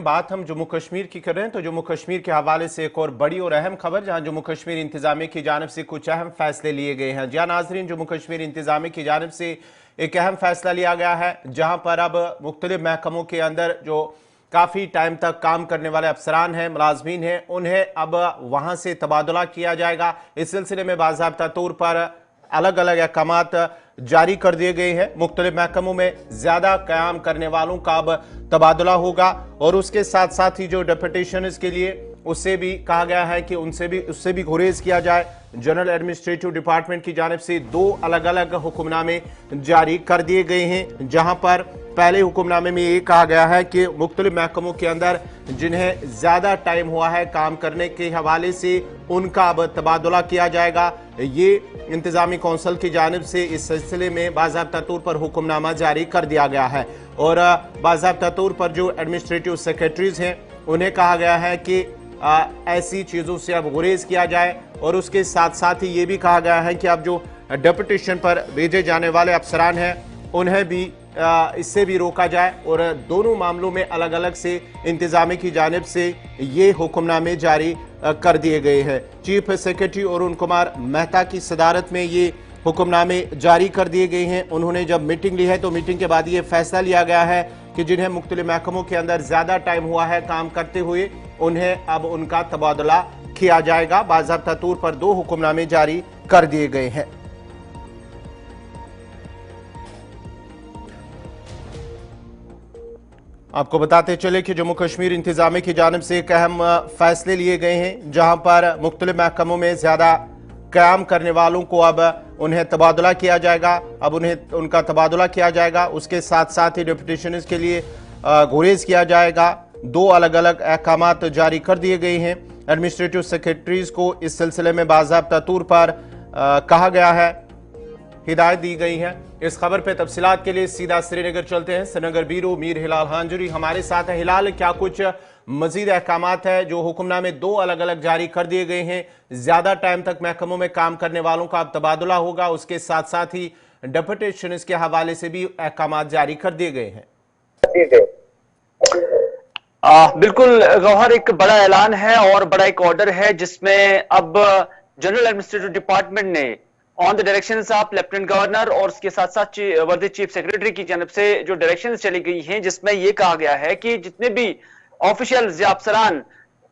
बात हम जम्मू कश्मीर की कर रहे हैं, तो जम्मू कश्मीर के हवाले से एक और बड़ी और अहम खबर, जहां जम्मू कश्मीर इंतजामिया की जानिब से कुछ अहम फैसले लिए गए हैं। जी नाजरीन, जम्मू कश्मीर इंतजामिया की जानिब से एक अहम फैसला लिया गया है, जहां पर अब मुख्तलिफ महकमों के अंदर जो काफ़ी टाइम तक काम करने वाले अफसरान हैं, मुलाजमीन हैं, उन्हें अब वहां से तबादला किया जाएगा। इस सिलसिले में बाज़ाब्ता तौर पर अलग अलग अहकामात जारी कर दिए गए हैं। मुख्तलिफ महकमों में ज्यादा कयाम करने वालों का अब तबादला होगा, और उसके साथ साथ ही जो डेपुटेशन के लिए उससे भी कहा गया है कि उससे भी गुरेज किया जाए। जनरल एडमिनिस्ट्रेटिव डिपार्टमेंट की जानिब से 2 अलग अलग हुक्मनामे जारी कर दिए गए हैं, जहां पर पहले हुक्मनामे में ये कहा गया है कि मुख्तलिफ महकमों के अंदर जिन्हें ज्यादा टाइम हुआ है काम करने के हवाले से उनका अब तबादला किया जाएगा। ये इंतजामी कौंसिल की जानिब से इस सिलसिले में बाज़ाब्ता तौर पर हुक्मनामा जारी कर दिया गया है, और बाज़ाब्ता तौर पर जो एडमिनिस्ट्रेटिव सेक्रेटरीज हैं उन्हें कहा गया है कि ऐसी चीज़ों से अब गुरेज किया जाए, और उसके साथ साथ ही ये भी कहा गया है कि अब जो डेपुटेशन पर भेजे जाने वाले अफसरान हैं उन्हें भी इससे भी रोका जाए, और दोनों मामलों में अलग अलग से इंतजामी की जानिब से ये हुक्मनामे जारी कर दिए गए हैं। चीफ सेक्रेटरी अरुण कुमार मेहता की सदारत में ये हुक्मनामे जारी कर दिए गए हैं। उन्होंने जब मीटिंग ली है तो मीटिंग के बाद ये फैसला लिया गया है कि जिन्हें मुख्तलिफ महकमों के अंदर ज्यादा टाइम हुआ है काम करते हुए, उन्हें अब उनका तबादला किया जाएगा। बाज़ाब्ता तौर पर 2 हुक्मनामे जारी कर दिए गए हैं। आपको बताते चले कि जम्मू कश्मीर इंतजामिया की जानिब से एक अहम फैसले लिए गए हैं, जहां पर मुख्तलिफ महकमों में ज्यादा कयाम करने वालों को अब उन्हें तबादला किया जाएगा। अब उनका तबादला किया जाएगा। उसके साथ साथ ही डेपुटेशन के लिए गुरेज किया जाएगा। 2 अलग अलग अहकामात जारी कर दिए गए हैं। एडमिनिस्ट्रेटिव सेक्रेटरीज को इस सिलसिले में बाज़ाब्ता तौर पर कहा गया है, हिदायत दी गई है। इस खबर पे तफसीलात के लिए सीधा श्रीनगर चलते हैं। श्रीनगर ब्यूरो मीर हिलाल हांजुरी हमारे साथ है। हिलाल, क्या कुछ मजीद अहकामात है जो हुक्मनामे 2 अलग अलग जारी कर दिए गए हैं? ज्यादा टाइम तक महकमों में काम करने वालों का अब तबादला होगा, उसके साथ साथ ही डेपुटेशन के हवाले से भी अहकामात जारी कर दिए गए हैं। बिल्कुल गौहर, एक बड़ा ऐलान है और बड़ा एक ऑर्डर है जिसमें अब जनरल एडमिनिस्ट्रेटिव डिपार्टमेंट ने on the directions of lieutenant governor और उसके साथ साथ वर्दी चीफ सेक्रेटरी की जानब से जो डायरेक्शंस चली गई हैं, जिसमें यह कहा गया है कि जितने भी ऑफिशियल या अफसरान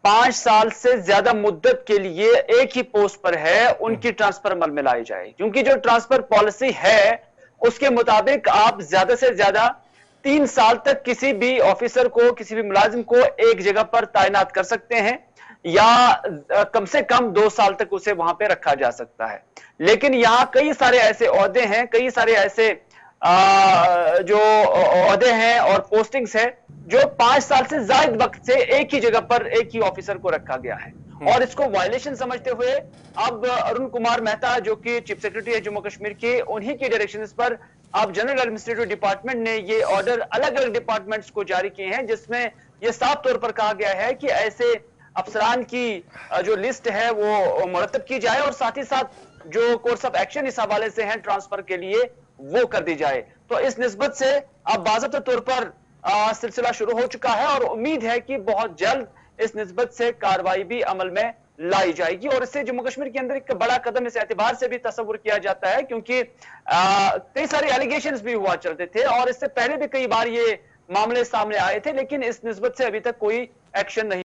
5 साल से ज्यादा मुद्दत के लिए एक ही पोस्ट पर है, उनकी ट्रांसफर अमल में लाई जाए। क्योंकि जो ट्रांसफर पॉलिसी है उसके मुताबिक आप ज्यादा से ज्यादा 3 साल तक किसी भी ऑफिसर को, किसी भी मुलाजिम को एक जगह पर तैनात कर सकते हैं, या कम से कम 2 साल तक उसे वहां पे रखा जा सकता है। लेकिन यहां कई सारे ऐसे ओहदे हैं, कई सारे ऐसे जो ओहदे हैं और पोस्टिंग्स है जो 5 साल से ज्यादा वक्त से एक ही जगह पर एक ही ऑफिसर को रखा गया है, और इसको वायलेशन समझते हुए अब अरुण कुमार मेहता जो कि चीफ सेक्रेटरी है जम्मू कश्मीर के, उन्हीं की डायरेक्शन पर अब जनरल एडमिनिस्ट्रेटिव डिपार्टमेंट ने ये ऑर्डर अलग अलग डिपार्टमेंट्स को जारी किए हैं, जिसमें यह साफ तौर पर कहा गया है कि ऐसे अफसरान की जो लिस्ट है वो मुरतब की जाए, और साथ ही साथ जो कोर्स ऑफ एक्शन इस हवाले से है ट्रांसफर के लिए वो कर दी जाए। तो इस निस्बत से अब बाज़ाब्ता तौर पर सिलसिला शुरू हो चुका है, और उम्मीद है कि बहुत जल्द इस निस्बत से कार्रवाई भी अमल में लाई जाएगी, और इससे जम्मू कश्मीर के अंदर एक बड़ा कदम इस एतबार से भी तस्वुर किया जाता है क्योंकि कई सारे एलिगेशंस भी हुआ चलते थे, और इससे पहले भी कई बार ये मामले सामने आए थे, लेकिन इस निस्बत से अभी तक कोई एक्शन नहीं